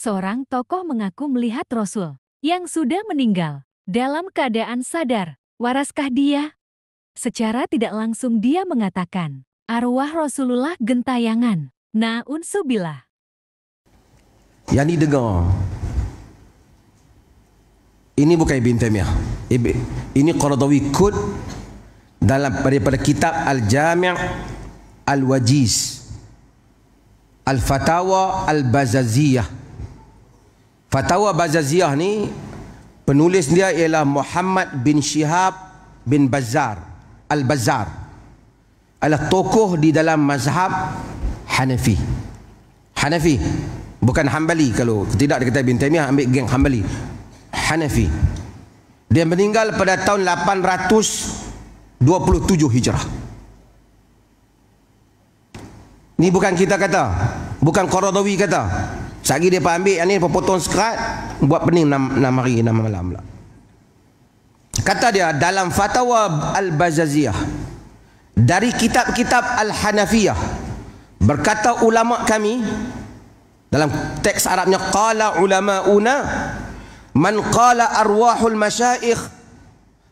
Seorang tokoh mengaku melihat Rasul yang sudah meninggal. Dalam keadaan sadar, waraskah dia? Secara tidak langsung dia mengatakan, arwah Rasulullah gentayangan. Na'udzubillah. Yang ni dengar. Ini bukan Ibn Taymiyah. Ini Qaradawi kut daripada kitab Al-Jami' Al-Wajiz, Al-Fatawa Al-Bazaziyah. Fatawa Bazaziyah ni penulis dia ialah Muhammad bin Shihab bin Bazzar Al-Bazzar, adalah tokoh di dalam mazhab Hanafi. Hanafi, bukan Hambali. Kalau tidak dikata Ibn Taymiyah, ambil geng Hambali. Hanafi. Dia meninggal pada tahun 827 Hijrah. Ni bukan kita kata, bukan Qaradawi kata. Sagi dia ambil yang ni potong sekerat, buat pening 6 hari 6 malam pula. Kata dia dalam Fatwa Al-Bazaziyah, dari kitab-kitab Al-Hanafiyah, berkata ulama kami, dalam teks Arabnya, qala ulama'una man qala arwahul masyaikh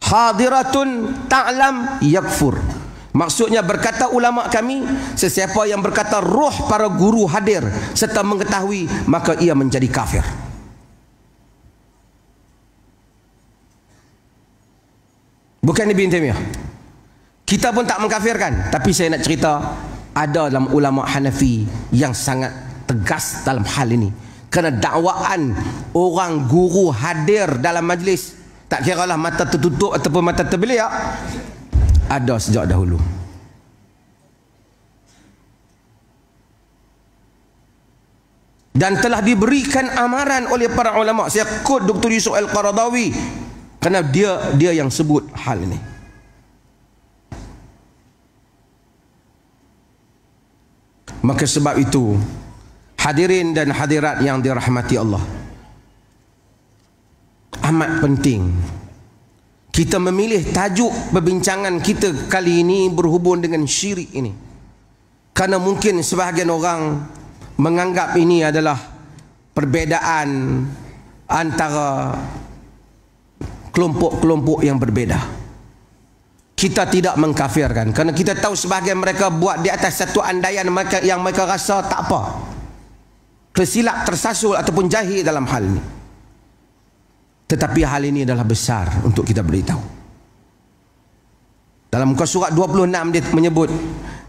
hadiratun ta'lam yakfur. Maksudnya berkata ulama kami, sesiapa yang berkata roh para guru hadir serta mengetahui, maka ia menjadi kafir. Bukan Ibn Taymiyah. Kita pun tak mengkafirkan, tapi saya nak cerita ada dalam ulama Hanafi yang sangat tegas dalam hal ini. Kerana dakwaan orang guru hadir dalam majlis, tak kiralah mata tertutup ataupun mata terbeliak, ada sejak dahulu. Dan telah diberikan amaran oleh para ulama. Saya kod Dr. Yusuf Al-Qaradawi kerana dia yang sebut hal ini. Maka sebab itu, hadirin dan hadirat yang dirahmati Allah, amat penting kita memilih tajuk perbincangan kita kali ini berhubung dengan syirik ini. Karena mungkin sebahagian orang menganggap ini adalah perbezaan antara kelompok-kelompok yang berbeza. Kita tidak mengkafirkan, kerana kita tahu sebahagian mereka buat di atas satu andaian mereka yang mereka rasa tak apa, tersilap, tersasul ataupun jahil dalam hal ini. Tetapi hal ini adalah besar untuk kita beritahu. Dalam muka surat 26 dia menyebut,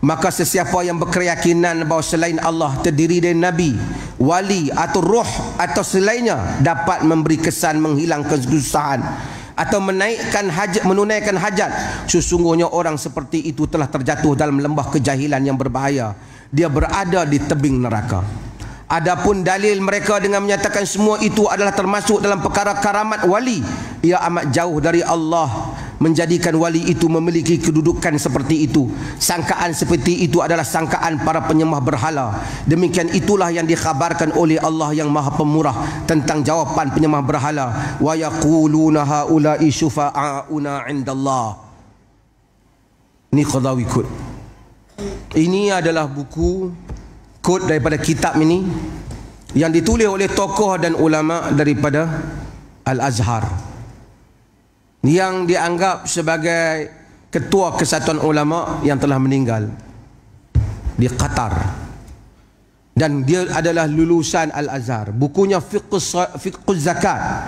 maka sesiapa yang berkeyakinan bahawa selain Allah terdiri dari Nabi, wali atau roh atau selainnya dapat memberi kesan menghilangkan kesusahan atau menunaikan hajat, sesungguhnya orang seperti itu telah terjatuh dalam lembah kejahilan yang berbahaya. Dia berada di tebing neraka. Adapun dalil mereka dengan menyatakan semua itu adalah termasuk dalam perkara karamat wali, ia amat jauh dari Allah menjadikan wali itu memiliki kedudukan seperti itu. Sangkaan seperti itu adalah sangkaan para penyembah berhala. Demikian itulah yang dikhabarkan oleh Allah yang Maha Pemurah tentang jawapan penyembah berhala. Wa yaquluna haula'i syufa'auna 'indallah. Ini Qaradawi kut. Ini adalah buku kod daripada kitab ini yang ditulis oleh tokoh dan ulama daripada Al-Azhar yang dianggap sebagai ketua kesatuan ulama yang telah meninggal di Qatar, dan dia adalah lulusan Al-Azhar. Bukunya Fiqh Zakat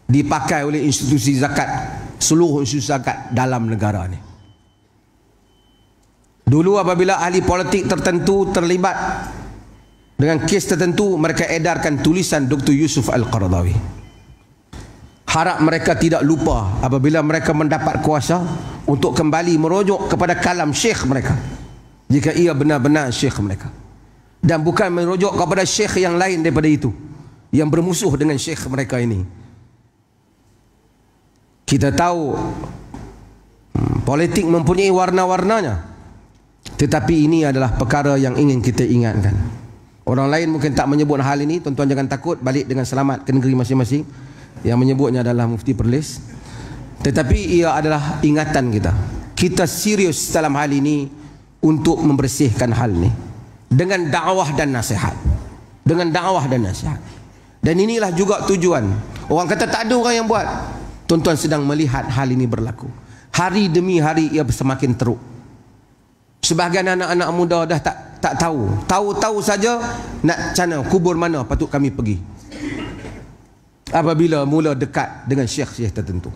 dipakai oleh institusi zakat, seluruh institusi zakat dalam negara ni. Dulu apabila ahli politik tertentu terlibat dengan kes tertentu, mereka edarkan tulisan Dr. Yusuf Al-Qaradawi. Harap mereka tidak lupa apabila mereka mendapat kuasa untuk kembali merujuk kepada kalam syekh mereka, jika ia benar-benar syekh mereka, dan bukan merujuk kepada syekh yang lain daripada itu yang bermusuh dengan syekh mereka ini. Kita tahu politik mempunyai warna-warnanya, tetapi ini adalah perkara yang ingin kita ingatkan. Orang lain mungkin tak menyebut hal ini. Tuan-tuan jangan takut, balik dengan selamat ke negeri masing-masing. Yang menyebutnya adalah Mufti Perlis. Tetapi ia adalah ingatan kita. Kita serius dalam hal ini untuk membersihkan hal ini dengan dakwah dan nasihat. Dengan dakwah dan nasihat. Dan inilah juga tujuan. Orang kata tak ada orang yang buat. Tuan-tuan sedang melihat hal ini berlaku. Hari demi hari ia semakin teruk. Sebahagian anak-anak muda dah tak tahu. Tahu-tahu saja nak cana kubur mana patut kami pergi. Apabila mula dekat dengan syekh-syekh tertentu.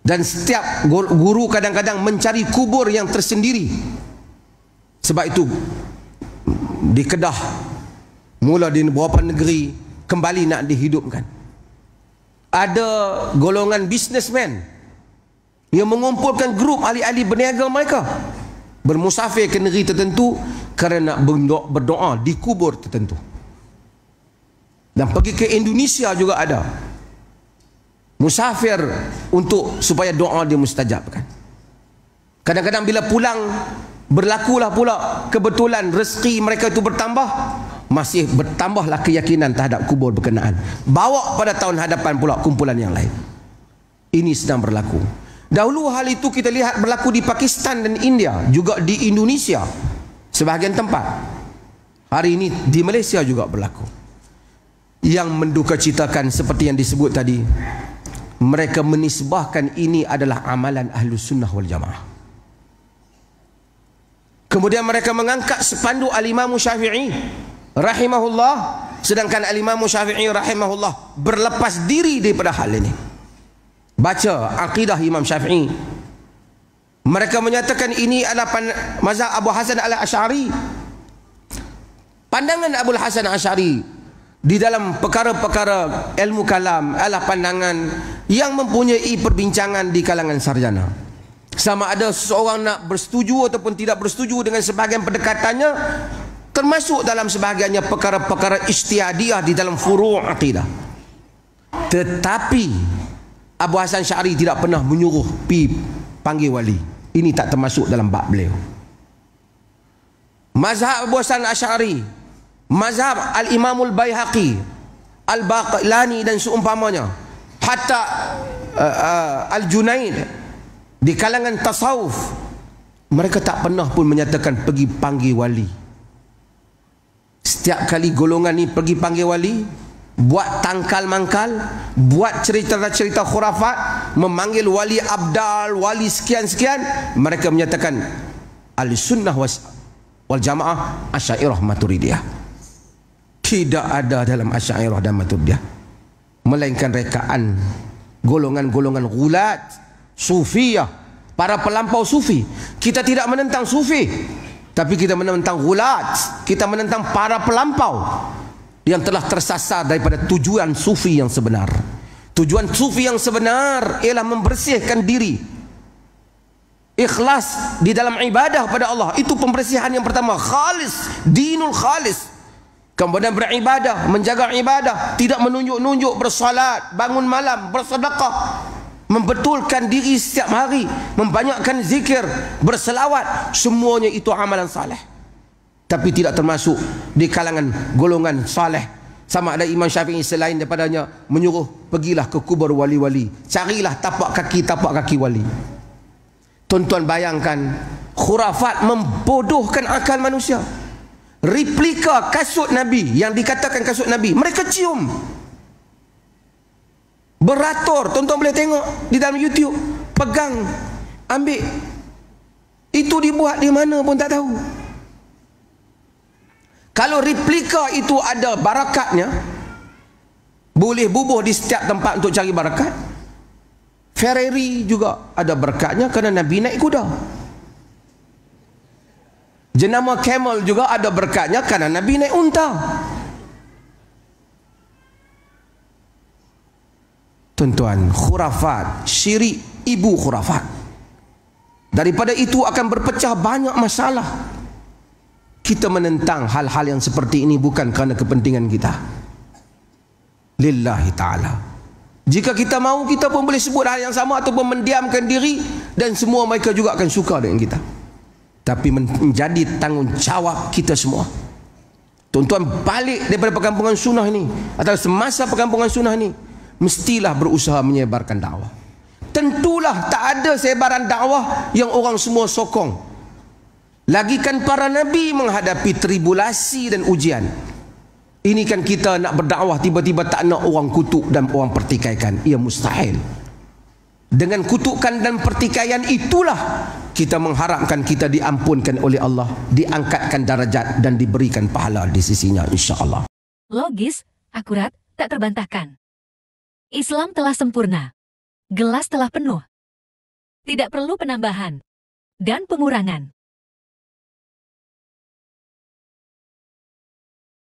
Dan setiap guru kadang-kadang mencari kubur yang tersendiri. Sebab itu di Kedah, mula di beberapa negeri kembali nak dihidupkan. Ada golongan businessman yang mengumpulkan grup ahli-ahli berniaga mereka, bermusafir ke negeri tertentu kerana berdoa di kubur tertentu. Dan pergi ke Indonesia juga ada. Musafir untuk supaya doa dia mustajabkan. Kadang-kadang bila pulang, berlakulah pula kebetulan rezeki mereka itu bertambah, masih bertambahlah keyakinan terhadap kubur berkenaan. Bawa pada tahun hadapan pula kumpulan yang lain. Ini sedang berlaku. Dahulu hal itu kita lihat berlaku di Pakistan dan India, juga di Indonesia sebahagian tempat. Hari ini di Malaysia juga berlaku. Yang mendukacitakan seperti yang disebut tadi, mereka menisbahkan ini adalah amalan Ahlus Sunnah wal Jamaah. Kemudian mereka mengangkat sepandu Al-Imam Syafi'i rahimahullah, sedangkan Al-Imam Syafi'i rahimahullah berlepas diri daripada hal ini. Baca akidah Imam Syafi'i, mereka menyatakan ini adalah mazhab Abu Hasan al-Asy'ari. Pandangan Abu Hasan al-Asy'ari di dalam perkara-perkara ilmu kalam adalah pandangan yang mempunyai perbincangan di kalangan sarjana. Sama ada seseorang nak bersetuju ataupun tidak bersetuju dengan sebahagian pendekatannya, termasuk dalam sebahagiannya perkara-perkara ijtihadiyah di dalam furu' akidah. Tetapi Abu Hasan Syari tidak pernah menyuruh pi panggil wali. Ini tak termasuk dalam bab beliau. Mazhab Abu Hasan Asy'ari, mazhab Al-Imamul Baihaqi, Al-Baqilani dan seumpamanya, hatta Al-Junaid di kalangan tasawuf, mereka tak pernah pun menyatakan pergi panggil wali. Setiap kali golongan ni pergi panggil wali, buat tangkal mangkal, buat cerita-cerita khurafat, memanggil wali abdal, wali sekian-sekian, mereka menyatakan Al-Sunnah wal Jamaah Asy'ariyah Maturidiyah. Tidak ada dalam Asy'ariyah dan Maturidiyah, melainkan rekaan golongan-golongan gulat sufiyah, para pelampau sufi. Kita tidak menentang sufi, tapi kita menentang gulat, kita menentang para pelampau yang telah tersasar daripada tujuan sufi yang sebenar. Tujuan sufi yang sebenar ialah membersihkan diri, ikhlas di dalam ibadah pada Allah. Itu pembersihan yang pertama, khalis, dinul khalis. Kemudian beribadah, menjaga ibadah, tidak menunjuk-nunjuk, bersalat, bangun malam, bersedekah, membetulkan diri setiap hari, membanyakkan zikir, berselawat. Semuanya itu amalan saleh, tapi tidak termasuk di kalangan golongan saleh. Sama ada Imam Syafi'i selain daripadanya menyuruh pergilah ke kubur wali-wali, carilah tapak kaki wali. Tuan-tuan bayangkan, khurafat membodohkan akal manusia. Replika kasut Nabi yang dikatakan kasut Nabi, mereka cium, beratur. Tuan-tuan boleh tengok di dalam YouTube, pegang, ambil. Itu dibuat di mana pun tak tahu. Kalau replika itu ada barakatnya, boleh bubuh di setiap tempat untuk cari barakat. Ferrari juga ada barakatnya kerana Nabi naik kuda. Jenama camel juga ada berkatnya kerana Nabi naik unta. Tuan-tuan, khurafat, syirik ibu khurafat. Daripada itu akan berpecah banyak masalah. Kita menentang hal-hal yang seperti ini bukan kerana kepentingan kita, lillahi ta'ala. Jika kita mahu, kita pun boleh sebut hal yang sama ataupun mendiamkan diri, dan semua mereka juga akan suka dengan kita. Tapi menjadi tanggungjawab kita semua. Tuan-tuan balik daripada perkampungan sunnah ini, atau semasa perkampungan sunnah ini, mestilah berusaha menyebarkan dakwah. Tentulah tak ada sebaran dakwah yang orang semua sokong. Lagikan para nabi menghadapi tribulasi dan ujian. Ini kan kita nak berdakwah tiba-tiba tak nak orang kutuk dan orang pertikaikan. Ia mustahil. Dengan kutukan dan pertikaian itulah kita mengharapkan kita diampunkan oleh Allah, diangkatkan darajat dan diberikan pahala di sisinya insya-Allah. Logis, akurat, tak terbantahkan. Islam telah sempurna. Gelas telah penuh. Tidak perlu penambahan dan pengurangan.